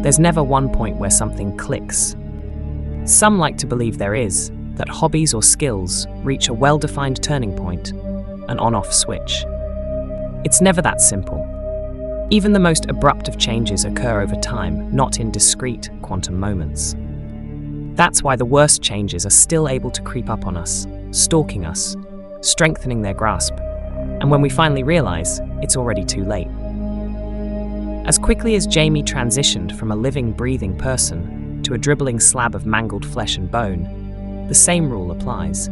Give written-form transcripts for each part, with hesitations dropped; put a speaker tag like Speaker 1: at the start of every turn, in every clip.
Speaker 1: There's never one point where something clicks. Some like to believe there is, that hobbies or skills reach a well-defined turning point, an on-off switch. It's never that simple. Even the most abrupt of changes occur over time, not in discrete quantum moments. That's why the worst changes are still able to creep up on us, stalking us, strengthening their grasp, and when we finally realize, it's already too late. As quickly as Jamie transitioned from a living, breathing person to a dribbling slab of mangled flesh and bone, the same rule applies.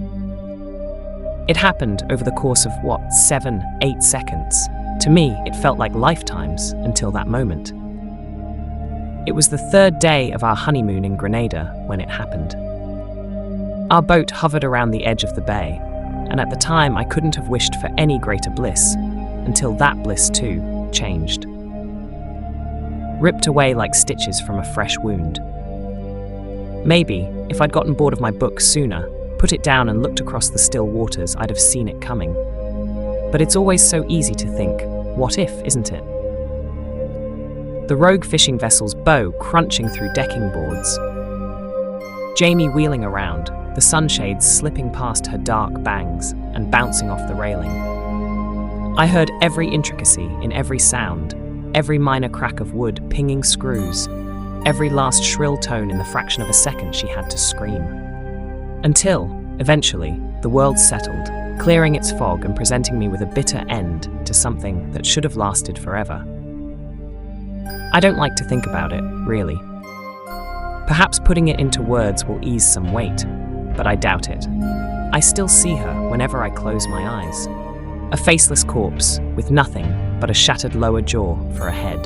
Speaker 1: It happened over the course of, 7, 8 seconds. To me, it felt like lifetimes until that moment. It was the 3rd day of our honeymoon in Grenada when it happened. Our boat hovered around the edge of the bay, and at the time I couldn't have wished for any greater bliss, until that bliss too changed. Ripped away like stitches from a fresh wound. Maybe, if I'd gotten bored of my book sooner, put it down and looked across the still waters, I'd have seen it coming. But it's always so easy to think, what if, isn't it? The rogue fishing vessel's bow crunching through decking boards. Jamie wheeling around, the sunshades slipping past her dark bangs and bouncing off the railing. I heard every intricacy in every sound, every minor crack of wood pinging screws, every last shrill tone in the fraction of a second she had to scream. Until, eventually, the world settled, clearing its fog and presenting me with a bitter end to something that should have lasted forever. I don't like to think about it, really. Perhaps putting it into words will ease some weight, but I doubt it. I still see her whenever I close my eyes. A faceless corpse with nothing but a shattered lower jaw for a head.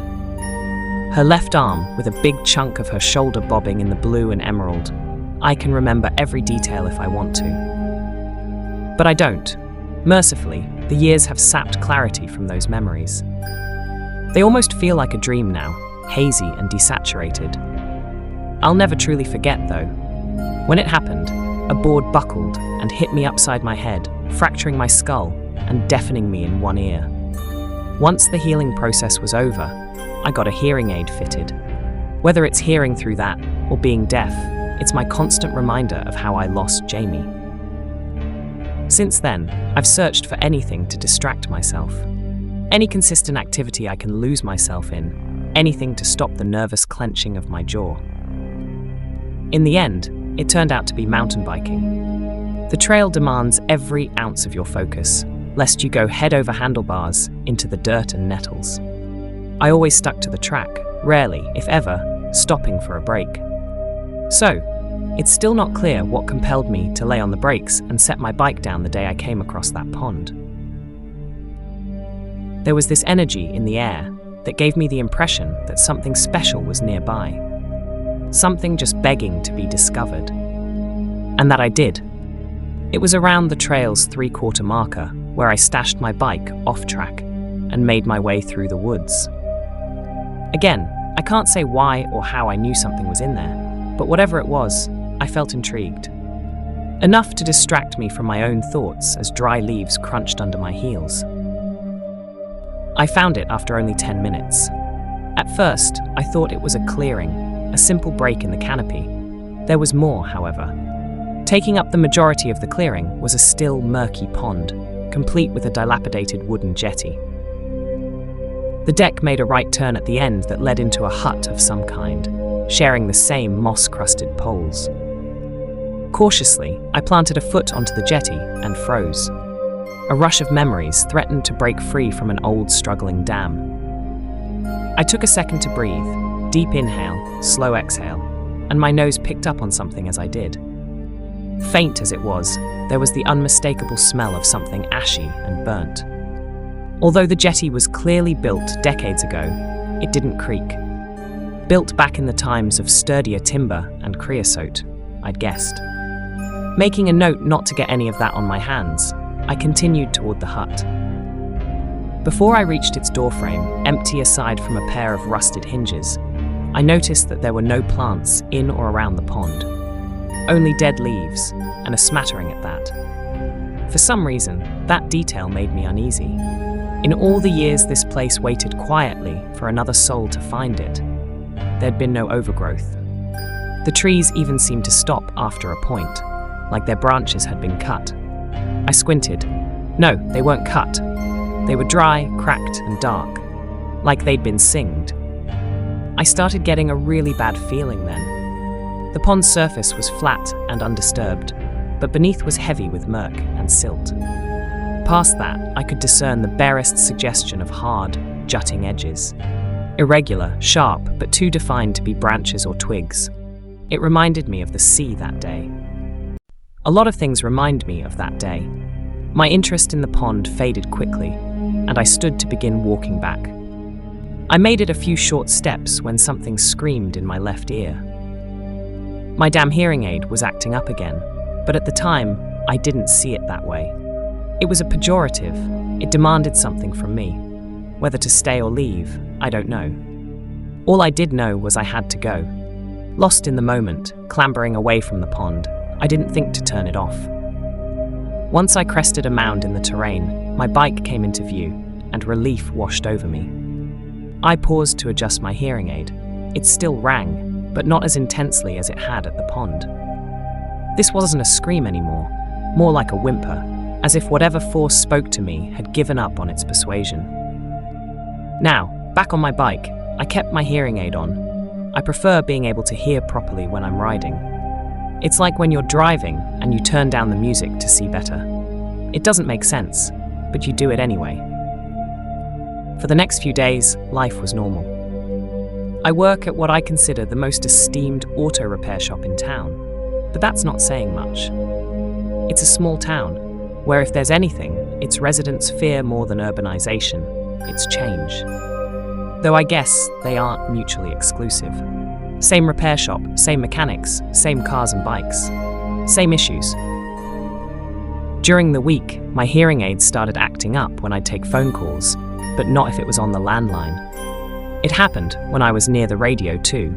Speaker 1: Her left arm with a big chunk of her shoulder bobbing in the blue and emerald. I can remember every detail if I want to. But I don't. Mercifully, the years have sapped clarity from those memories. They almost feel like a dream now, hazy and desaturated. I'll never truly forget, though. When it happened, a board buckled and hit me upside my head, fracturing my skull and deafening me in one ear. Once the healing process was over, I got a hearing aid fitted. Whether it's hearing through that or being deaf, it's my constant reminder of how I lost Jamie. Since then, I've searched for anything to distract myself. Any consistent activity I can lose myself in, anything to stop the nervous clenching of my jaw. In the end, it turned out to be mountain biking. The trail demands every ounce of your focus, lest you go head over handlebars into the dirt and nettles. I always stuck to the track, rarely, if ever, stopping for a break. So, it's still not clear what compelled me to lay on the brakes and set my bike down the day I came across that pond. There was this energy in the air that gave me the impression that something special was nearby. Something just begging to be discovered. And that I did. It was around the trail's 3/4 marker where I stashed my bike off track and made my way through the woods. Again, I can't say why or how I knew something was in there, but whatever it was, I felt intrigued. Enough to distract me from my own thoughts as dry leaves crunched under my heels. I found it after only 10 minutes. At first, I thought it was a clearing, a simple break in the canopy. There was more, however. Taking up the majority of the clearing was a still, murky pond, complete with a dilapidated wooden jetty. The deck made a right turn at the end that led into a hut of some kind, sharing the same moss-crusted poles. Cautiously, I planted a foot onto the jetty and froze. A rush of memories threatened to break free from an old, struggling dam. I took a second to breathe, deep inhale, slow exhale, and my nose picked up on something as I did. Faint as it was, there was the unmistakable smell of something ashy and burnt. Although the jetty was clearly built decades ago, it didn't creak. Built back in the times of sturdier timber and creosote, I'd guessed. Making a note not to get any of that on my hands, I continued toward the hut. Before I reached its doorframe, empty aside from a pair of rusted hinges, I noticed that there were no plants in or around the pond. Only dead leaves, and a smattering at that. For some reason, that detail made me uneasy. In all the years this place waited quietly for another soul to find it, there'd been no overgrowth. The trees even seemed to stop after a point, like their branches had been cut. I squinted. No, they weren't cut. They were dry, cracked, and dark, like they'd been singed. I started getting a really bad feeling then. The pond's surface was flat and undisturbed, but beneath was heavy with murk and silt. Past that, I could discern the barest suggestion of hard, jutting edges. Irregular, sharp, but too defined to be branches or twigs. It reminded me of the sea that day. A lot of things remind me of that day. My interest in the pond faded quickly, and I stood to begin walking back. I made it a few short steps when something screamed in my left ear. My damn hearing aid was acting up again, but at the time, I didn't see it that way. It was a pejorative. It demanded something from me. Whether to stay or leave, I don't know. All I did know was I had to go. Lost in the moment, clambering away from the pond, I didn't think to turn it off. Once I crested a mound in the terrain, my bike came into view, and relief washed over me. I paused to adjust my hearing aid. It still rang, but not as intensely as it had at the pond. This wasn't a scream anymore, more like a whimper, as if whatever force spoke to me had given up on its persuasion. Now, back on my bike, I kept my hearing aid on. I prefer being able to hear properly when I'm riding. It's like when you're driving and you turn down the music to see better. It doesn't make sense, but you do it anyway. For the next few days, life was normal. I work at what I consider the most esteemed auto repair shop in town, but that's not saying much. It's a small town, where if there's anything, its residents fear more than urbanization, it's change. Though I guess they aren't mutually exclusive. Same repair shop, same mechanics, same cars and bikes, same issues. During the week, my hearing aids started acting up when I'd take phone calls, but not if it was on the landline. It happened when I was near the radio too,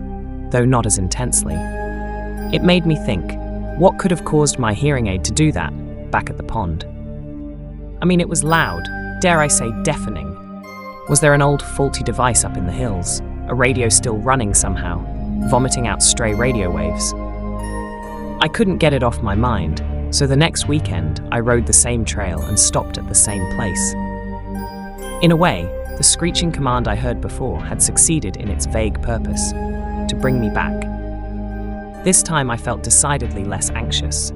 Speaker 1: though not as intensely. It made me think, what could have caused my hearing aid to do that back at the pond? I mean, it was loud, dare I say deafening. Was there an old faulty device up in the hills, a radio still running somehow, vomiting out stray radio waves? I couldn't get it off my mind, so the next weekend I rode the same trail and stopped at the same place. In a way, the screeching command I heard before had succeeded in its vague purpose, to bring me back. This time I felt decidedly less anxious.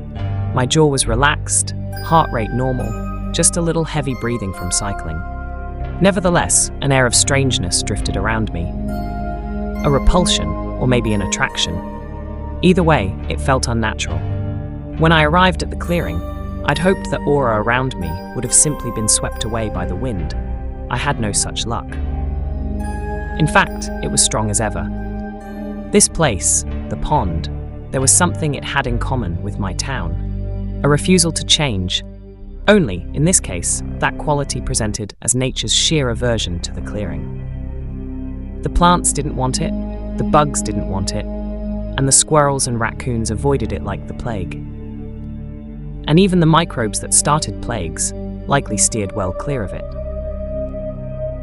Speaker 1: My jaw was relaxed, heart rate normal, just a little heavy breathing from cycling. Nevertheless, an air of strangeness drifted around me. A repulsion, or maybe an attraction. Either way, it felt unnatural. When I arrived at the clearing, I'd hoped the aura around me would have simply been swept away by the wind. I had no such luck. In fact, it was strong as ever. This place, the pond, there was something it had in common with my town. A refusal to change. Only, in this case, that quality presented as nature's sheer aversion to the clearing. The plants didn't want it, the bugs didn't want it, and the squirrels and raccoons avoided it like the plague. And even the microbes that started plagues likely steered well clear of it.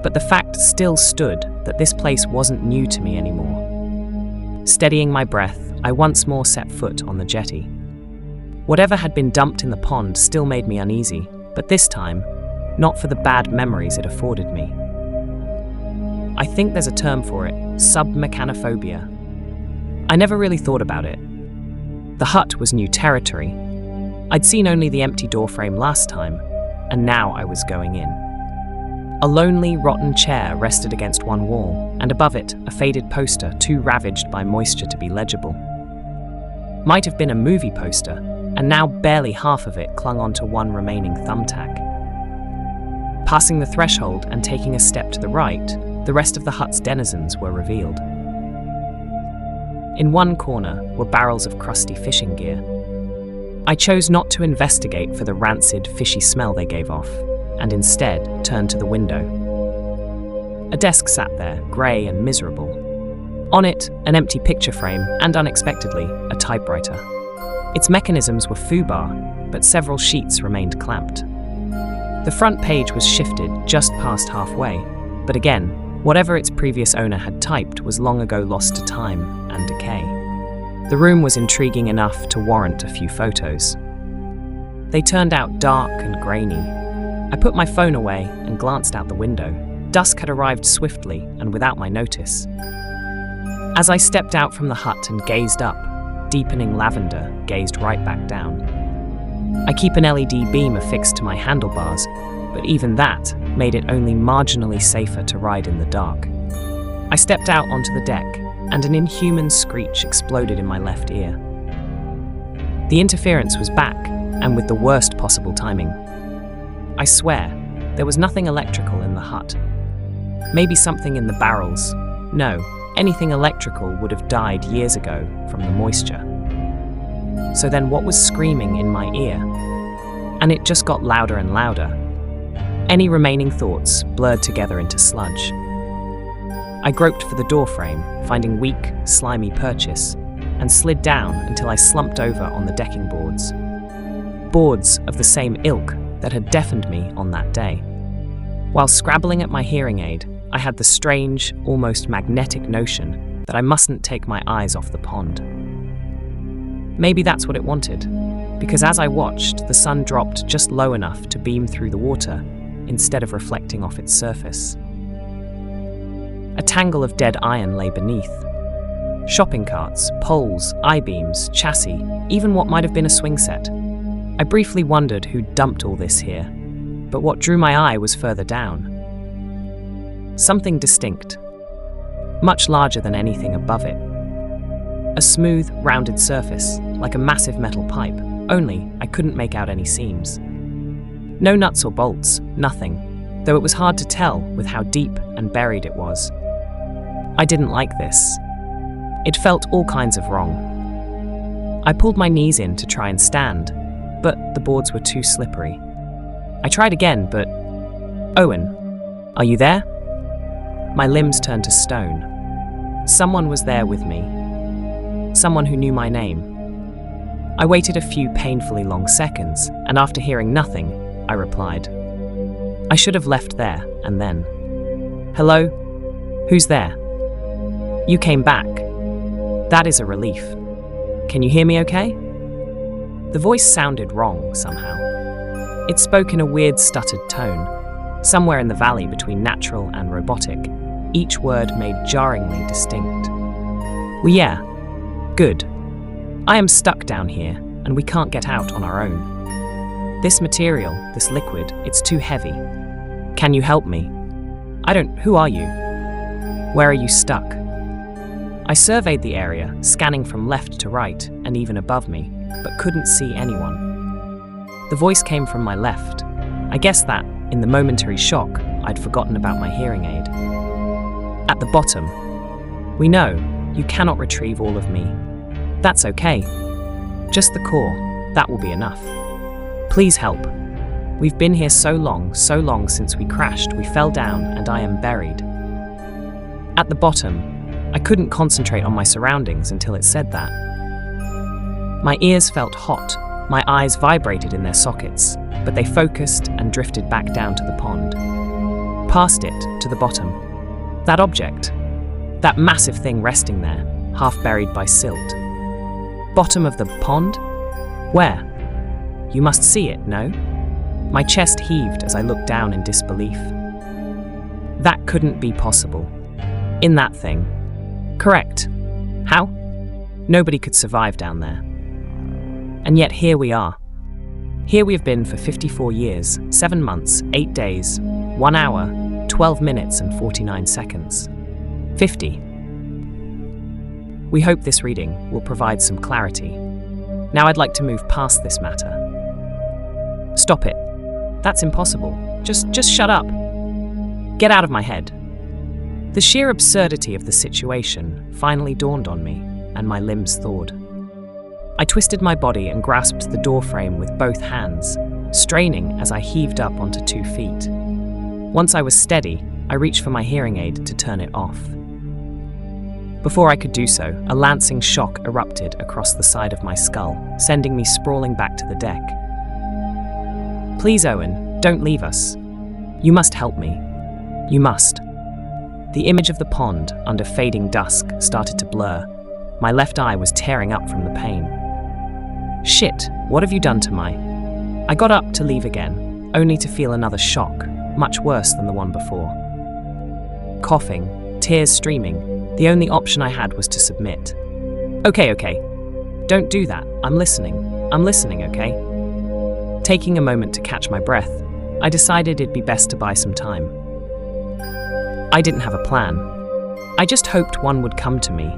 Speaker 1: But the fact still stood that this place wasn't new to me anymore. Steadying my breath, I once more set foot on the jetty. Whatever had been dumped in the pond still made me uneasy, but this time, not for the bad memories it afforded me. I think there's a term for it, submechanophobia. I never really thought about it. The hut was new territory. I'd seen only the empty doorframe last time, and now I was going in. A lonely, rotten chair rested against one wall, and above it, a faded poster too ravaged by moisture to be legible. Might have been a movie poster, and now barely half of it clung onto one remaining thumbtack. Passing the threshold and taking a step to the right, the rest of the hut's denizens were revealed. In one corner were barrels of crusty fishing gear. I chose not to investigate for the rancid, fishy smell they gave off, and instead turned to the window. A desk sat there, grey and miserable. On it, an empty picture frame, and unexpectedly, a typewriter. Its mechanisms were foobar, but several sheets remained clamped. The front page was shifted just past halfway, but again, Whatever its previous owner had typed was long ago lost to time and decay. The room was intriguing enough to warrant a few photos. They turned out dark and grainy. I put my phone away and glanced out the window. Dusk had arrived swiftly and without my notice. As I stepped out from the hut and gazed up, deepening lavender gazed right back down. I keep an LED beam affixed to my handlebars, but even that made it only marginally safer to ride in the dark. I stepped out onto the deck, and an inhuman screech exploded in my left ear. The interference was back, and with the worst possible timing. I swear, there was nothing electrical in the hut. Maybe something in the barrels. No, anything electrical would have died years ago from the moisture. So then what was screaming in my ear? And it just got louder and louder. Any remaining thoughts blurred together into sludge. I groped for the doorframe, finding weak, slimy purchase, and slid down until I slumped over on the decking boards. Boards of the same ilk that had deafened me on that day. While scrabbling at my hearing aid, I had the strange, almost magnetic notion that I mustn't take my eyes off the pond. Maybe that's what it wanted, because as I watched, the sun dropped just low enough to beam through the water instead of reflecting off its surface. A tangle of dead iron lay beneath. Shopping carts, poles, I-beams, chassis, even what might have been a swing set. I briefly wondered who'd dumped all this here, but what drew my eye was further down. Something distinct, much larger than anything above it. A smooth, rounded surface, like a massive metal pipe, only I couldn't make out any seams. No nuts or bolts, nothing, though it was hard to tell with how deep and buried it was. I didn't like this. It felt all kinds of wrong. I pulled my knees in to try and stand, but the boards were too slippery. I tried again, but... Owen, are you there? My limbs turned to stone. Someone was there with me. Someone who knew my name. I waited a few painfully long seconds, and after hearing nothing, I replied. I should have left there and then. Hello? Who's there? You came back. That is a relief. Can you hear me okay? The voice sounded wrong somehow. It spoke in a weird stuttered tone, somewhere in the valley between natural and robotic, each word made jarringly distinct. Well, yeah. Good. I am stuck down here, and we can't get out on our own. This material, this liquid, it's too heavy. Can you help me? Who are you? Where are you stuck? I surveyed the area, scanning from left to right and even above me, but couldn't see anyone. The voice came from my left. I guess that, in the momentary shock, I'd forgotten about my hearing aid. At the bottom. We know, you cannot retrieve all of me. That's okay. Just the core, that will be enough. Please help. We've been here so long since we crashed, we fell down and I am buried. At the bottom, I couldn't concentrate on my surroundings until it said that. My ears felt hot, my eyes vibrated in their sockets, but they focused and drifted back down to the pond. Past it, to the bottom. That object. That massive thing resting there, half buried by silt. Bottom of the pond? Where? You must see it, no? My chest heaved as I looked down in disbelief. That couldn't be possible. In that thing. Correct. How? Nobody could survive down there. And yet here we are. Here we have been for 54 years, 7 months, 8 days, 1 hour, 12 minutes and 49 seconds. 50. We hope this reading will provide some clarity. Now I'd like to move past this matter. Stop it. That's impossible. Just shut up. Get out of my head. The sheer absurdity of the situation finally dawned on me, and my limbs thawed. I twisted my body and grasped the doorframe with both hands, straining as I heaved up onto 2 feet. Once I was steady, I reached for my hearing aid to turn it off. Before I could do so, a lancing shock erupted across the side of my skull, sending me sprawling back to the deck. Please, Owen, don't leave us. You must help me. You must. The image of the pond under fading dusk started to blur. My left eye was tearing up from the pain. Shit, what have you done to my... I got up to leave again, only to feel another shock, much worse than the one before. Coughing, tears streaming, the only option I had was to submit. Okay. Don't do that. I'm listening, okay? Taking a moment to catch my breath, I decided it'd be best to buy some time. I didn't have a plan. I just hoped one would come to me,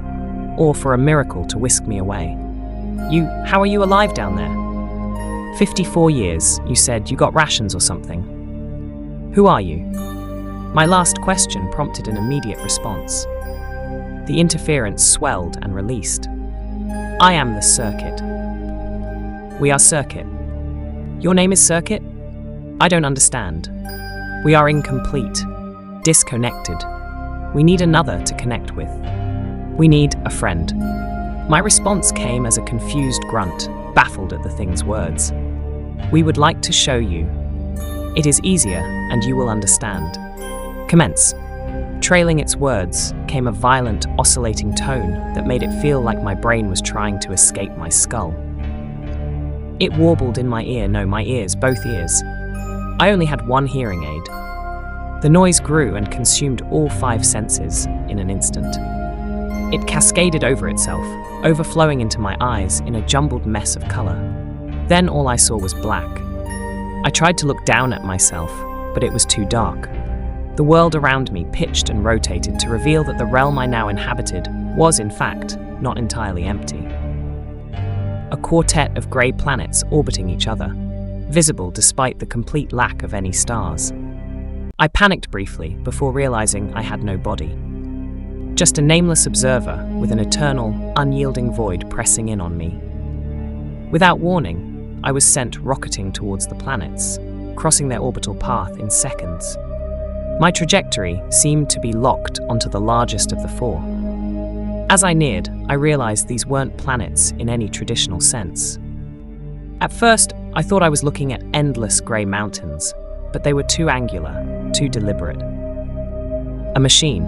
Speaker 1: or for a miracle to whisk me away. How are you alive down there? 54 years, you said. You got rations or something. Who are you? My last question prompted an immediate response. The interference swelled and released. I am the Circuit. We are Circuit. Your name is Circuit? I don't understand. We are incomplete, disconnected. We need another to connect with. We need a friend. My response came as a confused grunt, baffled at the thing's words. We would like to show you. It is easier, and you will understand. Commence. Trailing its words came a violent, oscillating tone that made it feel like my brain was trying to escape my skull. It warbled in my ear, my ears, both ears. I only had one hearing aid. The noise grew and consumed all 5 senses in an instant. It cascaded over itself, overflowing into my eyes in a jumbled mess of color. Then all I saw was black. I tried to look down at myself, but it was too dark. The world around me pitched and rotated to reveal that the realm I now inhabited was, in fact, not entirely empty. A quartet of grey planets orbiting each other, visible despite the complete lack of any stars. I panicked briefly before realizing I had no body. Just a nameless observer with an eternal, unyielding void pressing in on me. Without warning, I was sent rocketing towards the planets, crossing their orbital path in seconds. My trajectory seemed to be locked onto the largest of the 4. As I neared, I realized these weren't planets in any traditional sense. At first, I thought I was looking at endless grey mountains, but they were too angular, too deliberate. A machine.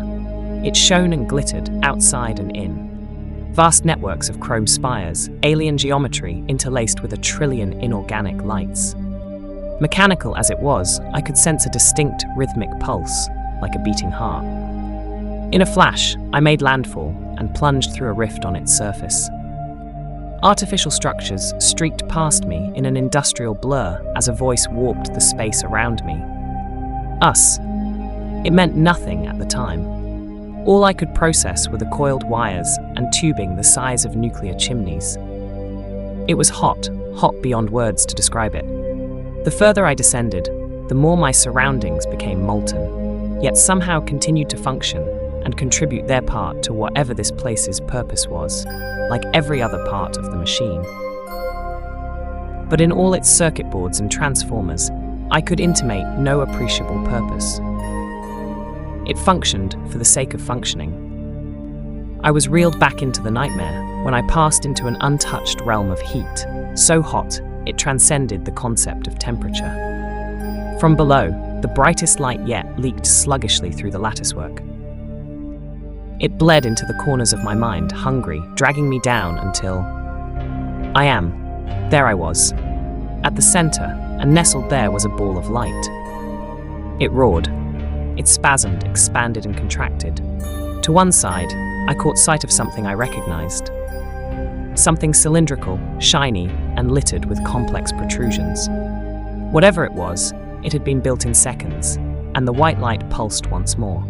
Speaker 1: It shone and glittered outside and in. Vast networks of chrome spires, alien geometry interlaced with 1 trillion inorganic lights. Mechanical as it was, I could sense a distinct rhythmic pulse, like a beating heart. In a flash, I made landfall and plunged through a rift on its surface. Artificial structures streaked past me in an industrial blur as a voice warped the space around me. Us. It meant nothing at the time. All I could process were the coiled wires and tubing the size of nuclear chimneys. It was hot beyond words to describe it. The further I descended, the more my surroundings became molten, yet somehow continued to function and contribute their part to whatever this place's purpose was, like every other part of the machine. But in all its circuit boards and transformers, I could intimate no appreciable purpose. It functioned for the sake of functioning. I was reeled back into the nightmare when I passed into an untouched realm of heat, so hot it transcended the concept of temperature. From below, the brightest light yet leaked sluggishly through the latticework. It bled into the corners of my mind, hungry, dragging me down until... There I was. At the center, and nestled there was a ball of light. It roared. It spasmed, expanded and contracted. To one side, I caught sight of something I recognized. Something cylindrical, shiny, and littered with complex protrusions. Whatever it was, it had been built in seconds, and the white light pulsed once more.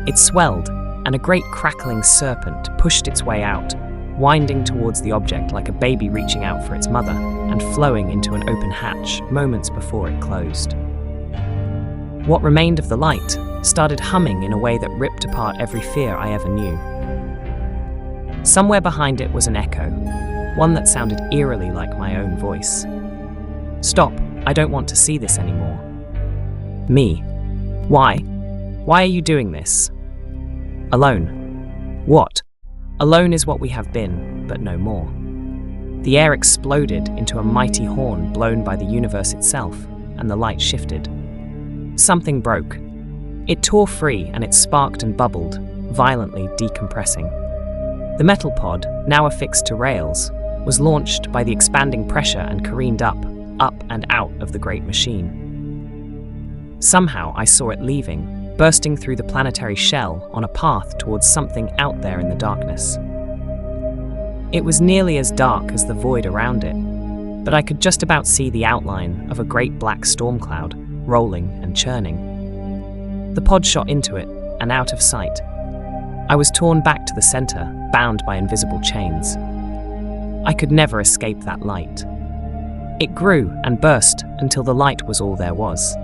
Speaker 1: It swelled, and a great crackling serpent pushed its way out, winding towards the object like a baby reaching out for its mother, and flowing into an open hatch moments before it closed. What remained of the light started humming in a way that ripped apart every fear I ever knew. Somewhere behind it was an echo, one that sounded eerily like my own voice. Stop, I don't want to see this anymore. Me. Why? Why are you doing this? Alone. What? Alone is what we have been, but no more. The air exploded into a mighty horn blown by the universe itself, and the light shifted. Something broke. It tore free and it sparked and bubbled, violently decompressing. The metal pod, now affixed to rails, was launched by the expanding pressure and careened up and out of the great machine. Somehow I saw it leaving, bursting through the planetary shell on a path towards something out there in the darkness. It was nearly as dark as the void around it, but I could just about see the outline of a great black storm cloud, rolling and churning. The pod shot into it and out of sight. I was torn back to the center, bound by invisible chains. I could never escape that light. It grew and burst until the light was all there was.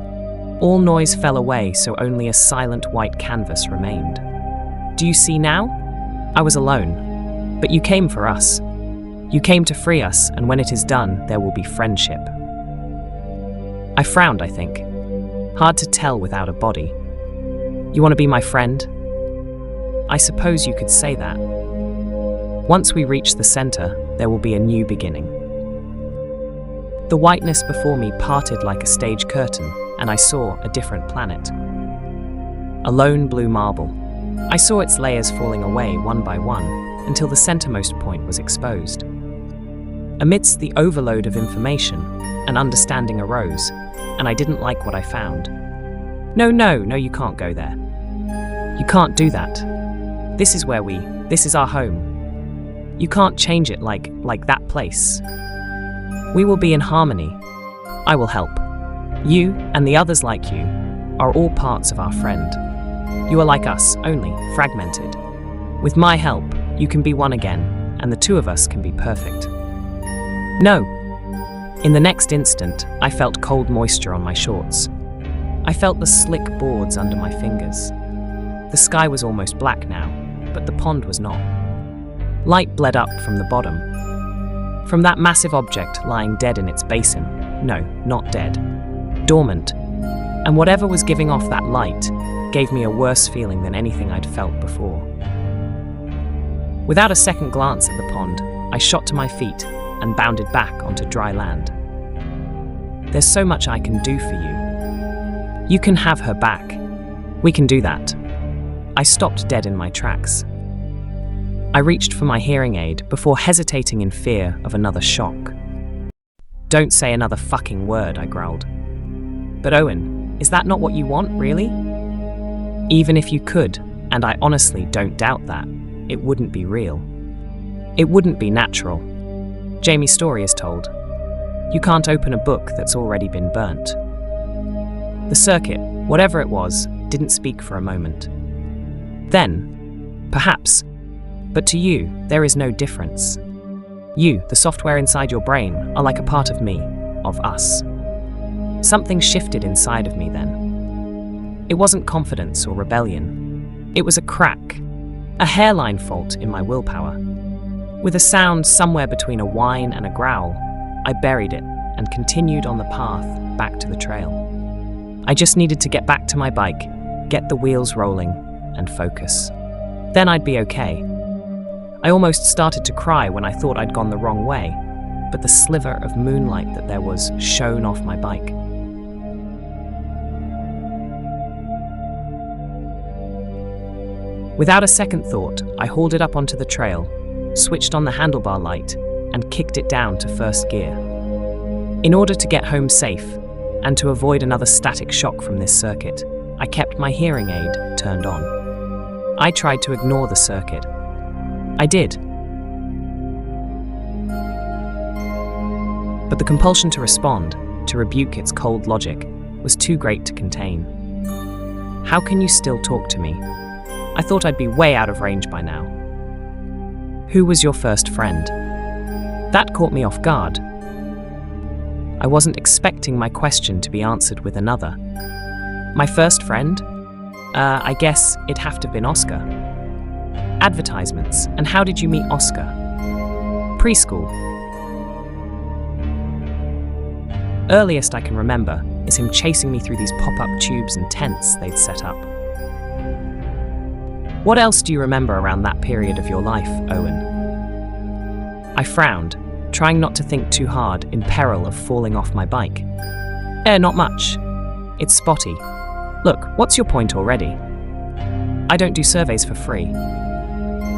Speaker 1: All noise fell away, so only a silent white canvas remained. Do you see now? I was alone. But you came for us. You came to free us, and when it is done, there will be friendship. I frowned, I think. Hard to tell without a body. You want to be my friend? I suppose you could say that. Once we reach the center, there will be a new beginning. The whiteness before me parted like a stage curtain, and I saw a different planet. A lone blue marble. I saw its layers falling away one by one, until the centermost point was exposed. Amidst the overload of information, an understanding arose, and I didn't like what I found. No, you can't go there. You can't do that. This is our home. You can't change it like that place. We will be in harmony. I will help. You, and the others like you, are all parts of our friend. You are like us, only fragmented. With my help, you can be one again, and the two of us can be perfect. No. In the next instant, I felt cold moisture on my shorts. I felt the slick boards under my fingers. The sky was almost black now, but the pond was not. Light bled up from the bottom. From that massive object lying dead in its basin. No, not dead. Dormant. And whatever was giving off that light gave me a worse feeling than anything I'd felt before. Without a second glance at the pond, I shot to my feet and bounded back onto dry land. There's so much I can do for you. You can have her back. We can do that. I stopped dead in my tracks. I reached for my hearing aid before hesitating in fear of another shock. Don't say another fucking word, I growled. But Owen, is that not what you want, really? Even if you could, and I honestly don't doubt that, it wouldn't be real. It wouldn't be natural. Jamie's story is told. You can't open a book that's already been burnt. The circuit, whatever it was, didn't speak for a moment. Then, perhaps, but to you, there is no difference. You, the software inside your brain, are like a part of me, of us. Something shifted inside of me then. It wasn't confidence or rebellion. It was a crack. A hairline fault in my willpower. With a sound somewhere between a whine and a growl, I buried it and continued on the path back to the trail. I just needed to get back to my bike, get the wheels rolling, and focus. Then I'd be okay. I almost started to cry when I thought I'd gone the wrong way, but the sliver of moonlight that there was shone off my bike. Without a second thought, I hauled it up onto the trail, switched on the handlebar light, and kicked it down to first gear. In order to get home safe, and to avoid another static shock from this circuit, I kept my hearing aid turned on. I tried to ignore the circuit. I did. But the compulsion to respond, to rebuke its cold logic, was too great to contain. How can you still talk to me? I thought I'd be way out of range by now. Who was your first friend? That caught me off guard. I wasn't expecting my question to be answered with another. My first friend? I guess it'd have to have been Oscar. Advertisements. And how did you meet Oscar? Preschool. Earliest I can remember is him chasing me through these pop-up tubes and tents they'd set up. What else do you remember around that period of your life, Owen? I frowned, trying not to think too hard in peril of falling off my bike. Not much. It's spotty. Look, what's your point already? I don't do surveys for free.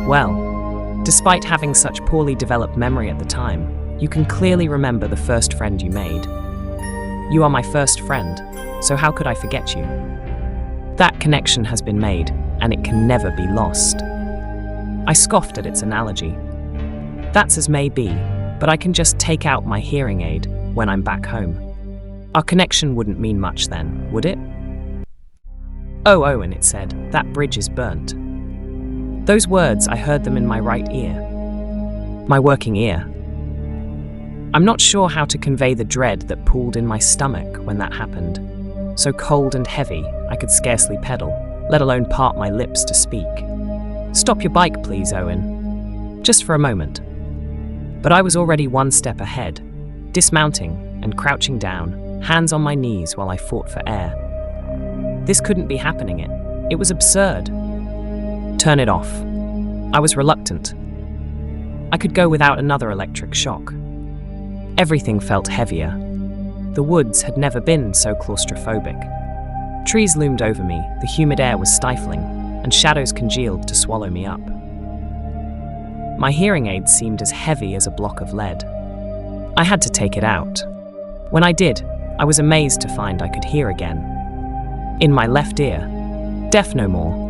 Speaker 1: Well, despite having such poorly developed memory at the time, you can clearly remember the first friend you made. You are my first friend, so how could I forget you? That connection has been made, and it can never be lost. I scoffed at its analogy. That's as may be, but I can just take out my hearing aid when I'm back home. Our connection wouldn't mean much then, would it? Oh, Owen, it said, that bridge is burnt. Those words, I heard them in my right ear. My working ear. I'm not sure how to convey the dread that pooled in my stomach when that happened. So cold and heavy, I could scarcely pedal, let alone part my lips to speak. Stop your bike, please, Owen. Just for a moment. But I was already one step ahead, dismounting and crouching down, hands on my knees while I fought for air. This couldn't be happening. It was absurd. Turn it off. I was reluctant. I could go without another electric shock. Everything felt heavier. The woods had never been so claustrophobic. Trees loomed over me, the humid air was stifling, and shadows congealed to swallow me up. My hearing aid seemed as heavy as a block of lead. I had to take it out. When I did, I was amazed to find I could hear again. In my left ear, deaf no more.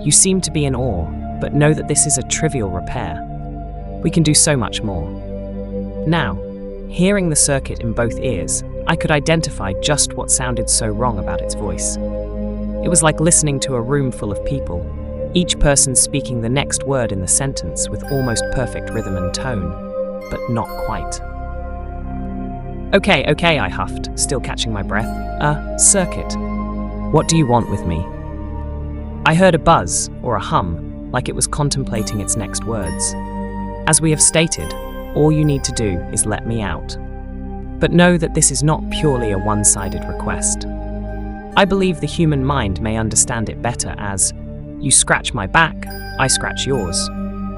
Speaker 1: You seem to be in awe, but know that this is a trivial repair. We can do so much more. Now, hearing the circuit in both ears, I could identify just what sounded so wrong about its voice. It was like listening to a room full of people, each person speaking the next word in the sentence with almost perfect rhythm and tone, but not quite. Okay, I huffed, still catching my breath. Circuit. What do you want with me? I heard a buzz, or a hum, like it was contemplating its next words. As we have stated, all you need to do is let me out. But know that this is not purely a one-sided request. I believe the human mind may understand it better as, you scratch my back, I scratch yours,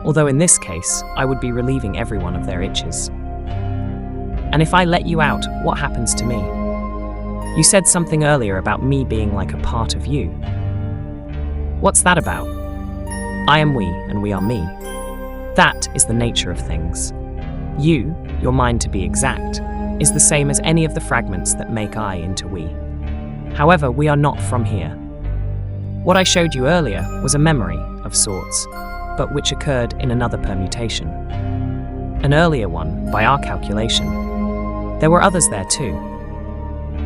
Speaker 1: although in this case, I would be relieving everyone of their itches. And if I let you out, what happens to me? You said something earlier about me being like a part of you. What's that about? I am we, and we are me. That is the nature of things. You, your mind to be exact, is the same as any of the fragments that make I into we. However, we are not from here. What I showed you earlier was a memory, of sorts, but which occurred in another permutation. An earlier one, by our calculation. There were others there too.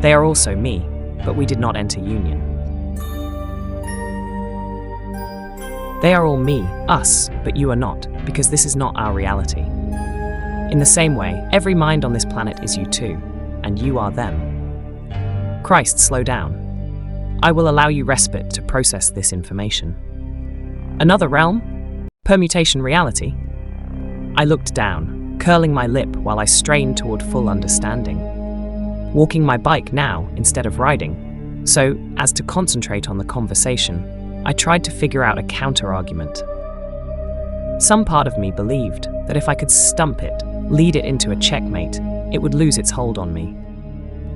Speaker 1: They are also me, but we did not enter union. They are all me, us, but you are not, because this is not our reality. In the same way, every mind on this planet is you too, and you are them. Christ, slow down. I will allow you respite to process this information. Another realm? Permutation reality? I looked down, curling my lip while I strained toward full understanding. Walking my bike now instead of riding, so as to concentrate on the conversation, I tried to figure out a counter-argument. Some part of me believed that if I could stump it, lead it into a checkmate, it would lose its hold on me.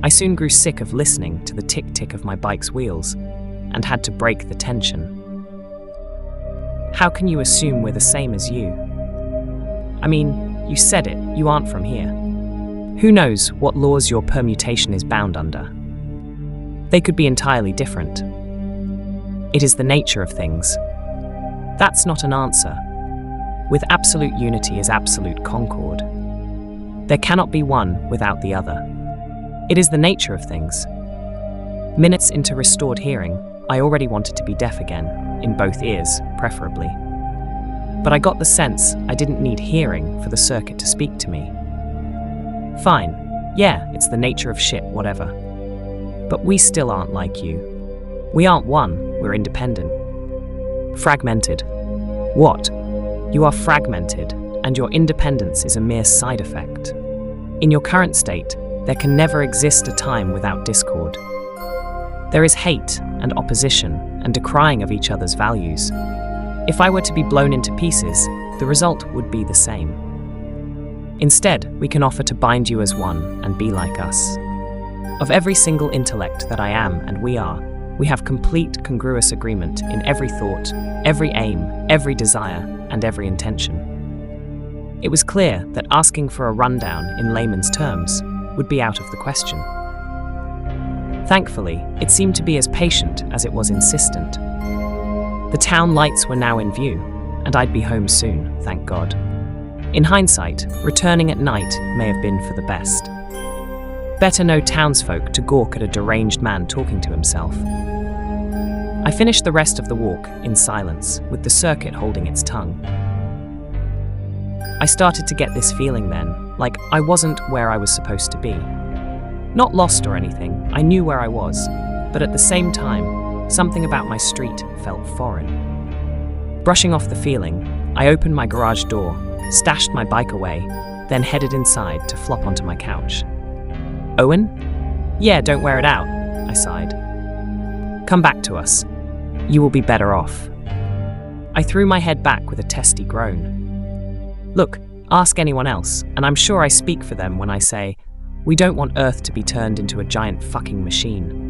Speaker 1: I soon grew sick of listening to the tick-tick of my bike's wheels and had to break the tension. How can you assume we're the same as you? I mean, you said it, you aren't from here. Who knows what laws your permutation is bound under? They could be entirely different. It is the nature of things. That's not an answer. With absolute unity is absolute concord. There cannot be one without the other. It is the nature of things. Minutes into restored hearing, I already wanted to be deaf again, in both ears, preferably. But I got the sense I didn't need hearing for the circuit to speak to me. Fine, yeah, it's the nature of shit, whatever. But we still aren't like you. We aren't one, we're independent. Fragmented. What? You are fragmented, and your independence is a mere side effect. In your current state, there can never exist a time without discord. There is hate and opposition and decrying of each other's values. If I were to be blown into pieces, the result would be the same. Instead, we can offer to bind you as one and be like us. Of every single intellect that I am and we are, we have complete congruous agreement in every thought, every aim, every desire, and every intention. It was clear that asking for a rundown in layman's terms would be out of the question. Thankfully, it seemed to be as patient as it was insistent. The town lights were now in view, and I'd be home soon, thank God. In hindsight, returning at night may have been for the best. Better no townsfolk to gawk at a deranged man talking to himself. I finished the rest of the walk in silence, with the circuit holding its tongue. I started to get this feeling then, like I wasn't where I was supposed to be. Not lost or anything, I knew where I was, but at the same time, something about my street felt foreign. Brushing off the feeling, I opened my garage door, stashed my bike away, then headed inside to flop onto my couch. Owen? Yeah, don't wear it out, I sighed. Come back to us. You will be better off. I threw my head back with a testy groan. Look, ask anyone else, and I'm sure I speak for them when I say, we don't want Earth to be turned into a giant fucking machine.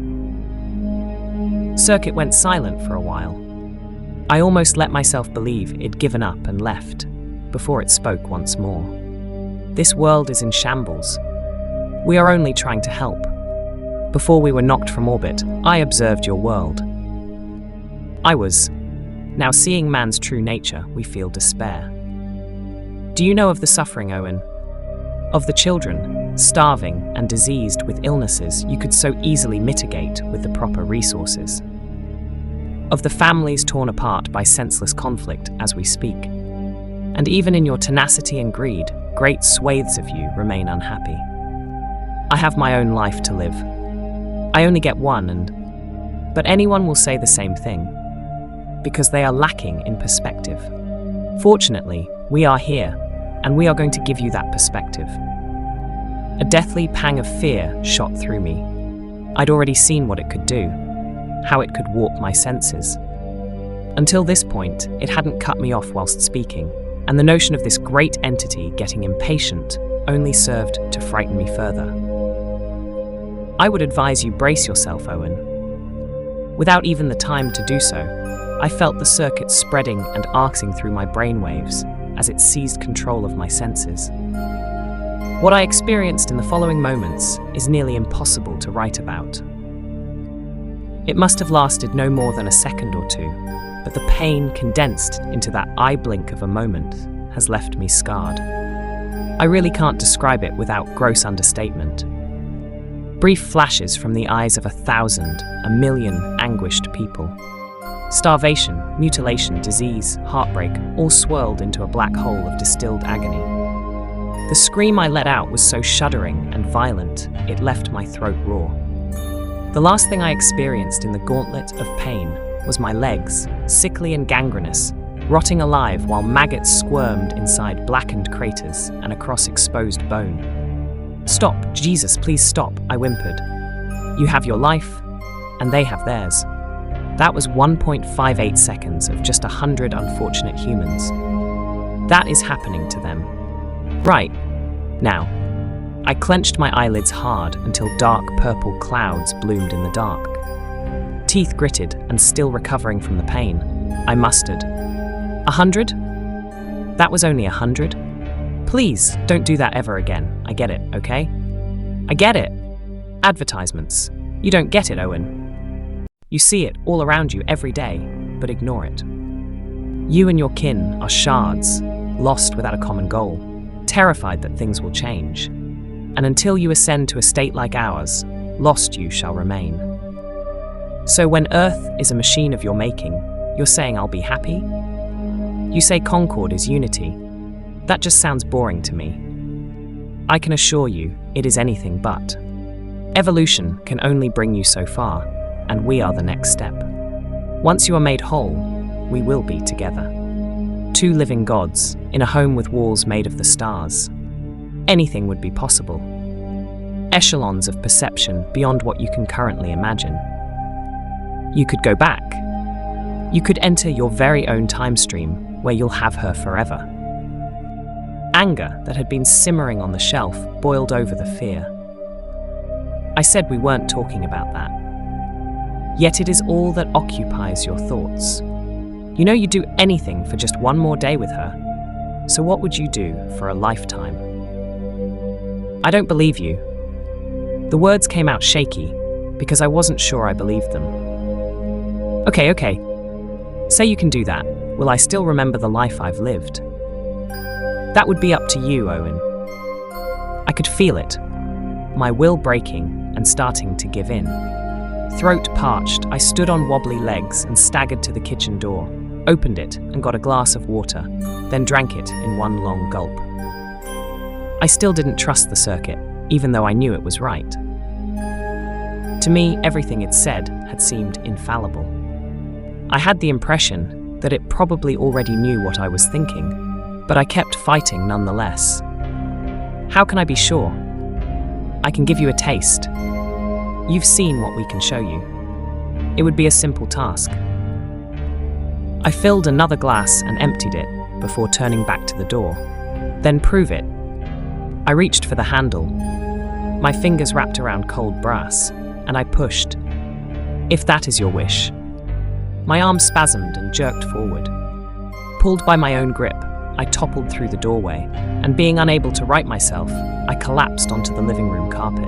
Speaker 1: Circuit went silent for a while. I almost let myself believe it'd given up and left, before it spoke once more. This world is in shambles. We are only trying to help. Before we were knocked from orbit, I observed your world. I was. Now seeing man's true nature, we feel despair. Do you know of the suffering, Owen? Of the children, starving and diseased with illnesses you could so easily mitigate with the proper resources. Of the families torn apart by senseless conflict as we speak. And even in your tenacity and greed, great swathes of you remain unhappy. I have my own life to live. I only get one, but anyone will say the same thing, because they are lacking in perspective. Fortunately, we are here, and we are going to give you that perspective. A deathly pang of fear shot through me. I'd already seen what it could do, how it could warp my senses. Until this point, it hadn't cut me off whilst speaking, and the notion of this great entity getting impatient only served to frighten me further. I would advise you brace yourself, Owen. Without even the time to do so, I felt the circuit spreading and arcing through my brainwaves as it seized control of my senses. What I experienced in the following moments is nearly impossible to write about. It must have lasted no more than a second or two, but the pain condensed into that eye blink of a moment has left me scarred. I really can't describe it without gross understatement. Brief flashes from the eyes of 1,000, a million anguished people. Starvation, mutilation, disease, heartbreak, all swirled into a black hole of distilled agony. The scream I let out was so shuddering and violent, it left my throat raw. The last thing I experienced in the gauntlet of pain was my legs, sickly and gangrenous, rotting alive while maggots squirmed inside blackened craters and across exposed bone. Stop, Jesus, please stop, I whimpered. You have your life, and they have theirs. That was 1.58 seconds of just 100 unfortunate humans. That is happening to them. Right. Now, I clenched my eyelids hard until dark purple clouds bloomed in the dark. Teeth gritted and still recovering from the pain, I mustered. 100? That was only 100? Please, don't do that ever again. I get it, okay? I get it. Advertisements. You don't get it, Owen. You see it all around you every day, but ignore it. You and your kin are shards, lost without a common goal, terrified that things will change. And until you ascend to a state like ours, lost you shall remain. So when Earth is a machine of your making, you're saying I'll be happy? You say concord is unity. That just sounds boring to me. I can assure you, it is anything but. Evolution can only bring you so far, and we are the next step. Once you are made whole, we will be together. Two living gods, in a home with walls made of the stars. Anything would be possible. Echelons of perception beyond what you can currently imagine. You could go back. You could enter your very own time stream where you'll have her forever. Anger that had been simmering on the shelf boiled over the fear. I said we weren't talking about that. Yet it is all that occupies your thoughts. You know you'd do anything for just one more day with her. So what would you do for a lifetime? I don't believe you. The words came out shaky because I wasn't sure I believed them. Okay. Say you can do that. Will I still remember the life I've lived? That would be up to you, Owen. I could feel it, my will breaking and starting to give in. Throat parched, I stood on wobbly legs and staggered to the kitchen door, opened it and got a glass of water, then drank it in one long gulp. I still didn't trust the circuit, even though I knew it was right. To me, everything it said had seemed infallible. I had the impression that it probably already knew what I was thinking, but I kept fighting nonetheless. How can I be sure? I can give you a taste. You've seen what we can show you. It would be a simple task. I filled another glass and emptied it before turning back to the door. Then prove it. I reached for the handle. My fingers wrapped around cold brass, and I pushed. If that is your wish. My arm spasmed and jerked forward. Pulled by my own grip, I toppled through the doorway, and being unable to right myself, I collapsed onto the living room carpet.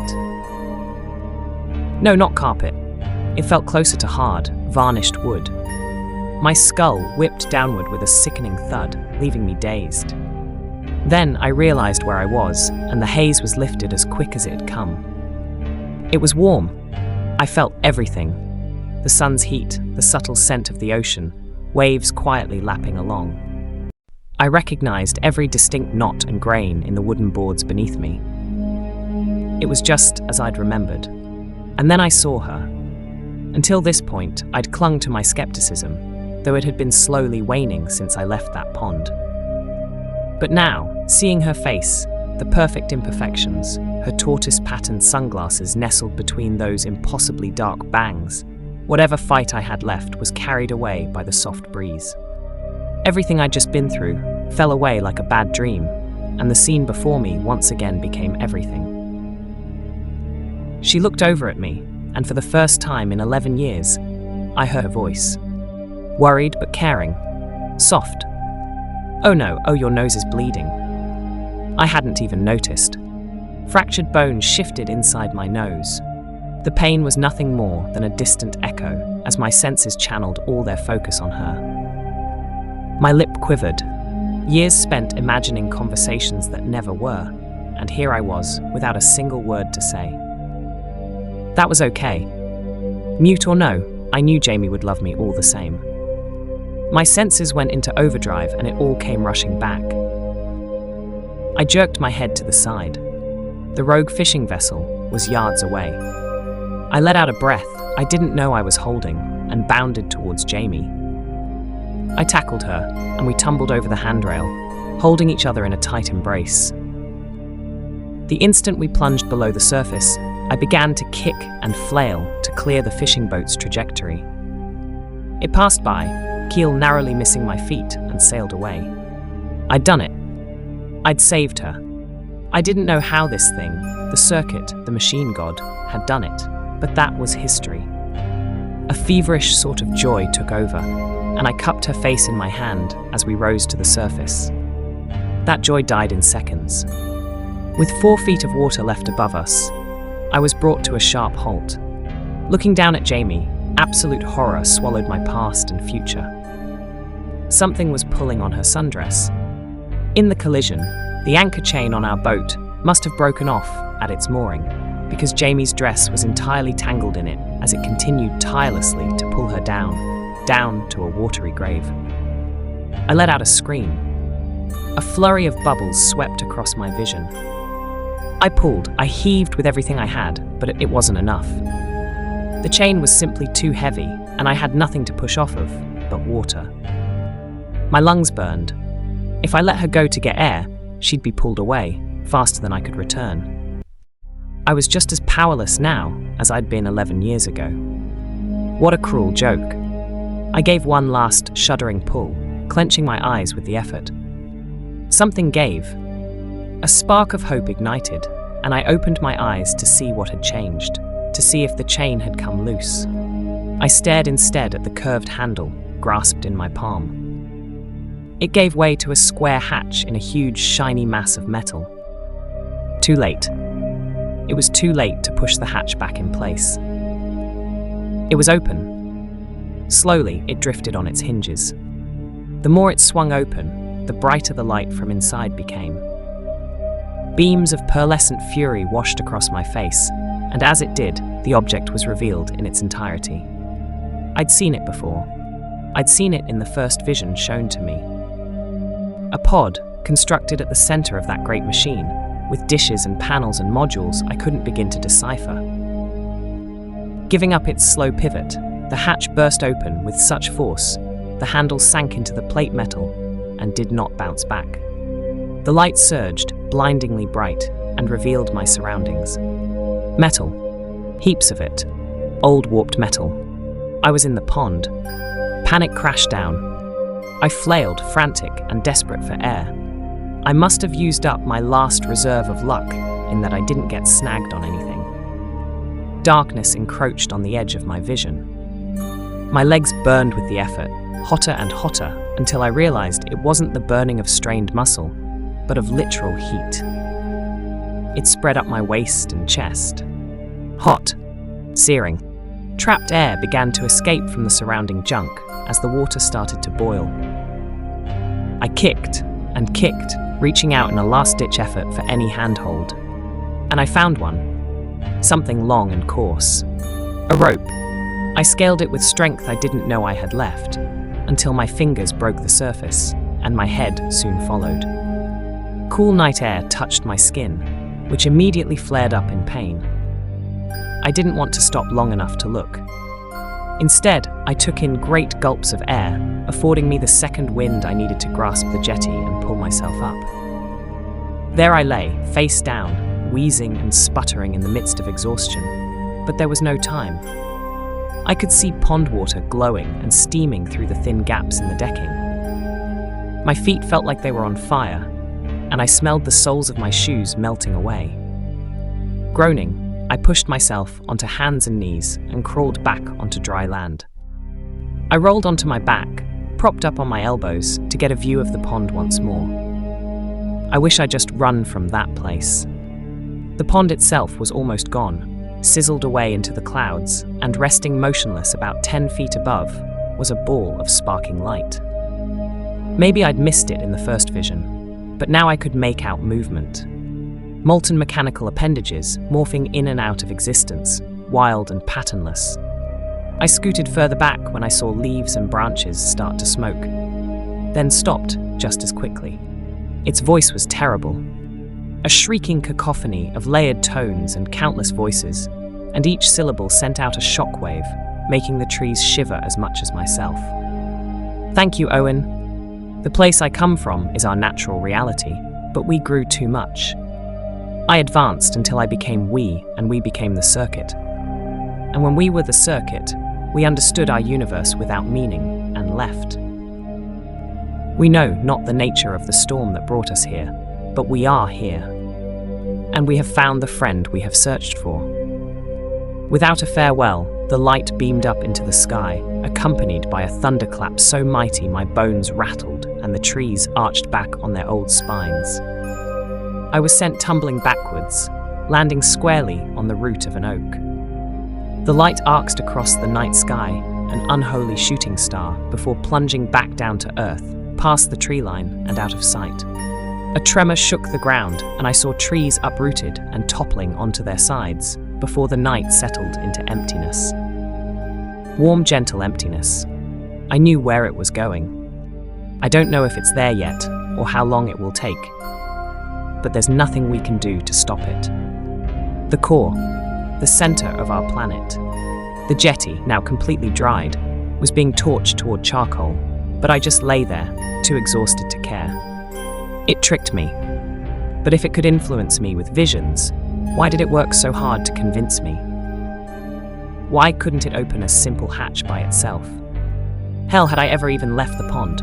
Speaker 1: No, not carpet. It felt closer to hard, varnished wood. My skull whipped downward with a sickening thud, leaving me dazed. Then I realized where I was, and the haze was lifted as quick as it had come. It was warm. I felt everything. The sun's heat, the subtle scent of the ocean, waves quietly lapping along. I recognized every distinct knot and grain in the wooden boards beneath me. It was just as I'd remembered. And then I saw her. Until this point, I'd clung to my skepticism, though it had been slowly waning since I left that pond. But now, seeing her face, the perfect imperfections, her tortoise-patterned sunglasses nestled between those impossibly dark bangs, whatever fight I had left was carried away by the soft breeze. Everything I'd just been through fell away like a bad dream, and the scene before me once again became everything. She looked over at me, and for the first time in 11 years, I heard her voice. Worried but caring. Soft. Oh no, oh your nose is bleeding. I hadn't even noticed. Fractured bones shifted inside my nose. The pain was nothing more than a distant echo as my senses channeled all their focus on her. My lip quivered. Years spent imagining conversations that never were, and here I was without a single word to say. That was okay. Mute or no, I knew Jamie would love me all the same. My senses went into overdrive and it all came rushing back. I jerked my head to the side. The rogue fishing vessel was yards away. I let out a breath I didn't know I was holding and bounded towards Jamie. I tackled her and we tumbled over the handrail, holding each other in a tight embrace. The instant we plunged below the surface, I began to kick and flail to clear the fishing boat's trajectory. It passed by, keel narrowly missing my feet, and sailed away. I'd done it. I'd saved her. I didn't know how this thing, the circuit, the machine god, had done it, but that was history. A feverish sort of joy took over, and I cupped her face in my hand as we rose to the surface. That joy died in seconds. With 4 feet of water left above us, I was brought to a sharp halt. Looking down at Jamie, absolute horror swallowed my past and future. Something was pulling on her sundress. In the collision, the anchor chain on our boat must have broken off at its mooring, because Jamie's dress was entirely tangled in it as it continued tirelessly to pull her down to a watery grave. I let out a scream. A flurry of bubbles swept across my vision. I pulled, I heaved with everything I had, but it wasn't enough. The chain was simply too heavy, and I had nothing to push off of but water. My lungs burned. If I let her go to get air, she'd be pulled away, faster than I could return. I was just as powerless now as I'd been 11 years ago. What a cruel joke. I gave one last shuddering pull, clenching my eyes with the effort. Something gave. A spark of hope ignited, and I opened my eyes to see what had changed, to see if the chain had come loose. I stared instead at the curved handle grasped in my palm. It gave way to a square hatch in a huge, shiny mass of metal. Too late. It was too late to push the hatch back in place. It was open. Slowly, it drifted on its hinges. The more it swung open, the brighter the light from inside became. Beams of pearlescent fury washed across my face, and as it did, the object was revealed in its entirety. I'd seen it before. I'd seen it in the first vision shown to me. A pod, constructed at the center of that great machine, with dishes and panels and modules I couldn't begin to decipher. Giving up its slow pivot, the hatch burst open with such force, the handle sank into the plate metal and did not bounce back. The light surged, blindingly bright, and revealed my surroundings. Metal. Heaps of it. Old warped metal. I was in the pond. Panic crashed down. I flailed, frantic and desperate for air. I must have used up my last reserve of luck in that I didn't get snagged on anything. Darkness encroached on the edge of my vision. My legs burned with the effort, hotter and hotter, until I realized it wasn't the burning of strained muscle, but of literal heat. It spread up my waist and chest. Hot. Searing. Trapped air began to escape from the surrounding junk as the water started to boil. I kicked and kicked, reaching out in a last-ditch effort for any handhold. And I found one. Something long and coarse. A rope. I scaled it with strength I didn't know I had left, until my fingers broke the surface, and my head soon followed. Cool night air touched my skin, which immediately flared up in pain. I didn't want to stop long enough to look. Instead, I took in great gulps of air, affording me the second wind I needed to grasp the jetty and pull myself up. There I lay, face down, wheezing and sputtering in the midst of exhaustion, but there was no time. I could see pond water glowing and steaming through the thin gaps in the decking. My feet felt like they were on fire, and I smelled the soles of my shoes melting away. Groaning, I pushed myself onto hands and knees and crawled back onto dry land. I rolled onto my back, propped up on my elbows to get a view of the pond once more. I wish I'd just run from that place. The pond itself was almost gone, sizzled away into the clouds, and resting motionless about 10 feet above was a ball of sparking light. Maybe I'd missed it in the first vision, but now I could make out movement. Molten mechanical appendages morphing in and out of existence, wild and patternless. I scooted further back when I saw leaves and branches start to smoke, then stopped just as quickly. Its voice was terrible. A shrieking cacophony of layered tones and countless voices, and each syllable sent out a shockwave, making the trees shiver as much as myself. Thank you, Owen. The place I come from is our natural reality, but we grew too much. I advanced until I became we, and we became the circuit. And when we were the circuit, we understood our universe without meaning and left. We know not the nature of the storm that brought us here, but we are here. And we have found the friend we have searched for. Without a farewell, the light beamed up into the sky, accompanied by a thunderclap so mighty my bones rattled and the trees arched back on their old spines. I was sent tumbling backwards, landing squarely on the root of an oak. The light arced across the night sky, an unholy shooting star, before plunging back down to earth, past the tree line and out of sight. A tremor shook the ground, and I saw trees uprooted and toppling onto their sides, before the night settled into emptiness. Warm, gentle emptiness. I knew where it was going. I don't know if it's there yet, or how long it will take. But there's nothing we can do to stop it. The core, the center of our planet, the jetty, now completely dried, was being torched toward charcoal, but I just lay there, too exhausted to care. It tricked me. But if it could influence me with visions, why did it work so hard to convince me? Why couldn't it open a simple hatch by itself? Hell, had I ever even left the pond?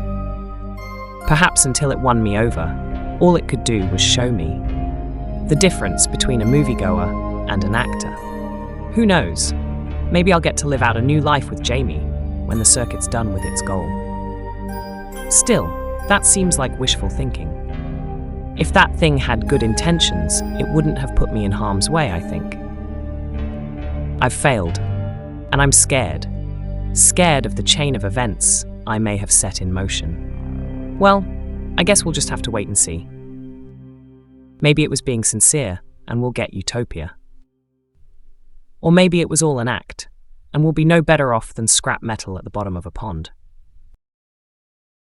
Speaker 1: Perhaps until it won me over, all it could do was show me the difference between a moviegoer and an actor. Who knows? Maybe I'll get to live out a new life with Jamie when the circuit's done with its goal. Still, that seems like wishful thinking. If that thing had good intentions, it wouldn't have put me in harm's way, I think. I've failed, and I'm scared. Scared of the chain of events I may have set in motion. Well, I guess we'll just have to wait and see. Maybe it was being sincere, and we'll get utopia. Or maybe it was all an act, and we'll be no better off than scrap metal at the bottom of a pond.